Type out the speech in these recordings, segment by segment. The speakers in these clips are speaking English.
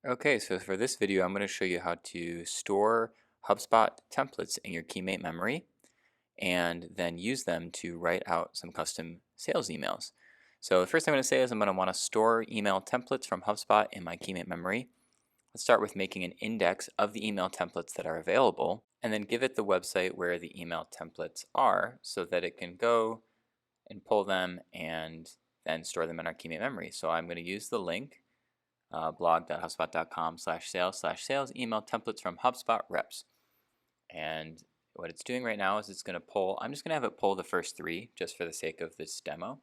Okay, so for this video, I'm going to show you how to store HubSpot templates in your Keymate memory and then use them to write out some custom sales emails. So the first thing I'm going to say is I'm going to want to store email templates from HubSpot in my Keymate memory. Let's start with making an index of the email templates that are available and then give it the website where the email templates are so that it can go and pull them and then store them in our Keymate memory. So I'm going to use the link blog.hubspot.com/sales/sales email templates from HubSpot reps. And what it's doing right now is it's going to pull, I'm just going to have it pull the first three just for the sake of this demo.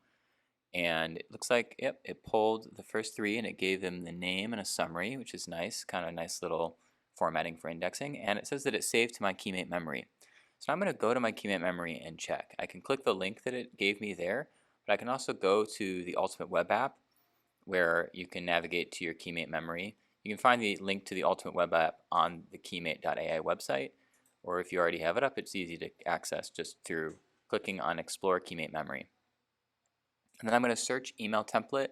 And it looks like, yep, it pulled the first three and it gave them the name and a summary, which is nice, kind of a nice little formatting for indexing. And it says that it's saved to my Keymate memory. So I'm going to go to my Keymate memory and check. I can click the link that it gave me there, but I can also go to the Ultimate Web App where you can navigate to your Keymate memory. You can find the link to the Ultimate Web App on the Keymate.ai website, or if you already have it up, it's easy to access just through clicking on Explore Keymate Memory. And then I'm going to search email template,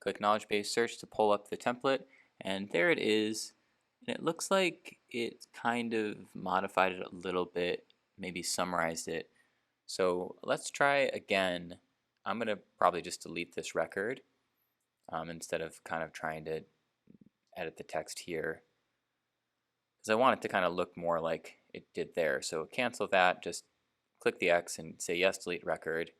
click knowledge base search to pull up the template, and there it is. And it looks like it kind of modified it a little bit, maybe summarized it. So let's try again. I'm going to probably just delete this record instead of kind of trying to edit the text here, because I want it to kind of look more like it did there. So cancel that, just click the X and say yes, delete record.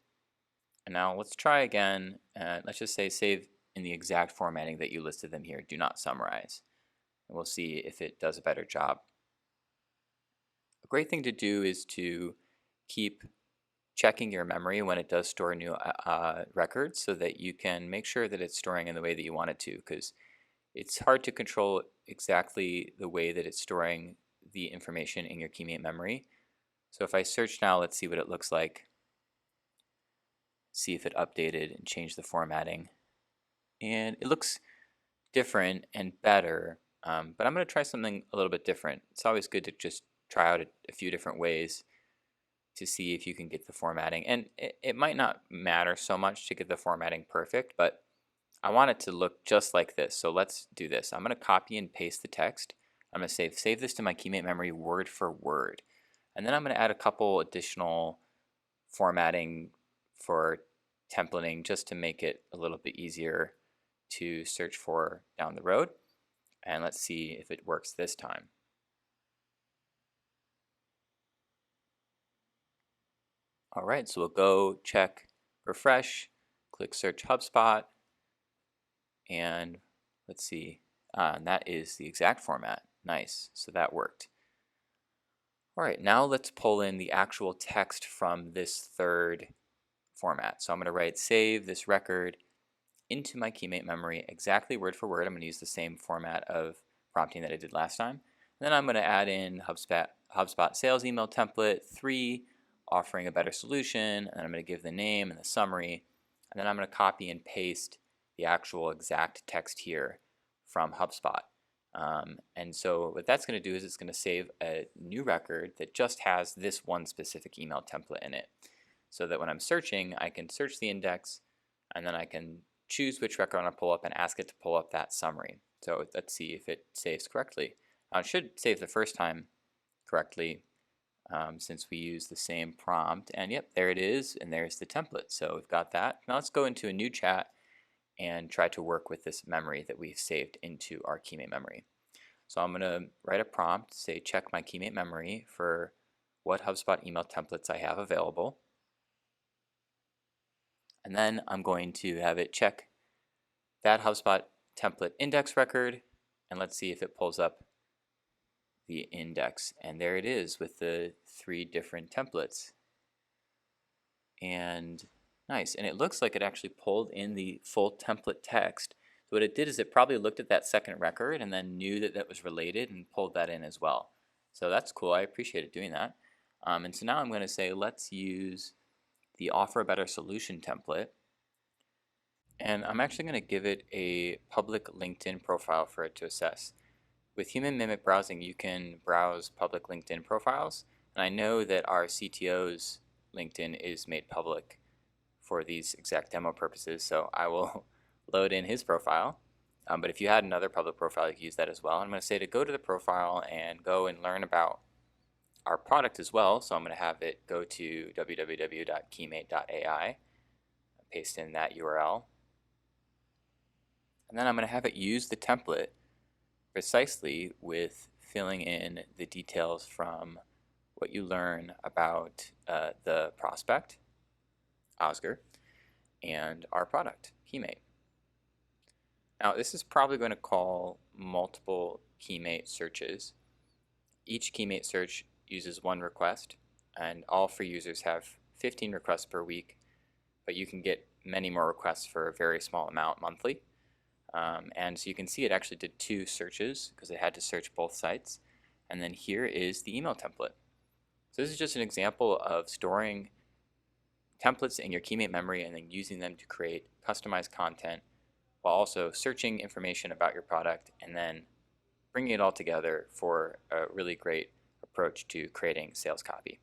And now let's try again. Let's just say save in the exact formatting that you listed them here. Do not summarize. And we'll see if it does a better job. A great thing to do is to keep checking your memory when it does store new records so that you can make sure that it's storing in the way that you want it to, because it's hard to control exactly the way that it's storing the information in your Keymate memory. So if I search now, let's see what it looks like. See if it updated and changed the formatting. And it looks different and better, but I'm going to try something a little bit different. It's always good to just try out a few different ways to see if you can get the formatting. And it might not matter so much to get the formatting perfect, but I want it to look just like this. So let's do this. I'm going to copy and paste the text. I'm going to save this to my Keymate memory word for word. And then I'm going to add a couple additional formatting for templating just to make it a little bit easier to search for down the road. And let's see if it works this time. All right, so we'll go check refresh, click search HubSpot, and let's see, and that is the exact format. Nice, so that worked. All right, now let's pull in the actual text from this third format. So I'm going to write save this record into my Keymate memory exactly word for word. I'm going to use the same format of prompting that I did last time. And then I'm going to add in HubSpot sales email template 3, offering a better solution, and I'm going to give the name and the summary, and then I'm going to copy and paste the actual exact text here from HubSpot. And so what that's going to do is it's going to save a new record that just has this one specific email template in it, so that when I'm searching, I can search the index, and then I can choose which record I want to pull up and ask it to pull up that summary. So let's see if it saves correctly. It should save the first time correctly, since we use the same prompt. And yep, there it is, and there's the template. So we've got that. Now let's go into a new chat and try to work with this memory that we've saved into our Keymate memory. So I'm going to write a prompt, say check my Keymate memory for what HubSpot email templates I have available. And then I'm going to have it check that HubSpot template index record, and let's see if it pulls up the index. And there it is with the 3 different templates. And nice. And it looks like it actually pulled in the full template text. So what it did is it probably looked at that second record and then knew that that was related and pulled that in as well. So that's cool. I appreciate it doing that. And so now I'm going to say let's use the offer a better solution template. And I'm actually going to give it a public LinkedIn profile for it to assess. With human mimic browsing, you can browse public LinkedIn profiles. And I know that our CTO's LinkedIn is made public for these exact demo purposes, so I will load in his profile. But if you had another public profile, you could use that as well. I'm going to say to go to the profile and go and learn about our product as well. So I'm going to have it go to www.keymate.ai, paste in that URL, and then I'm going to have it use the template precisely with filling in the details from what you learn about the prospect, Oscar, and our product, Keymate. Now this is probably going to call multiple Keymate searches. Each Keymate search uses one request, and all free users have 15 requests per week, but you can get many more requests for a very small amount monthly. And so you can see it actually did 2 searches because it had to search both sites. And then here is the email template. So this is just an example of storing templates in your Keymate memory and then using them to create customized content while also searching information about your product and then bringing it all together for a really great approach to creating sales copy.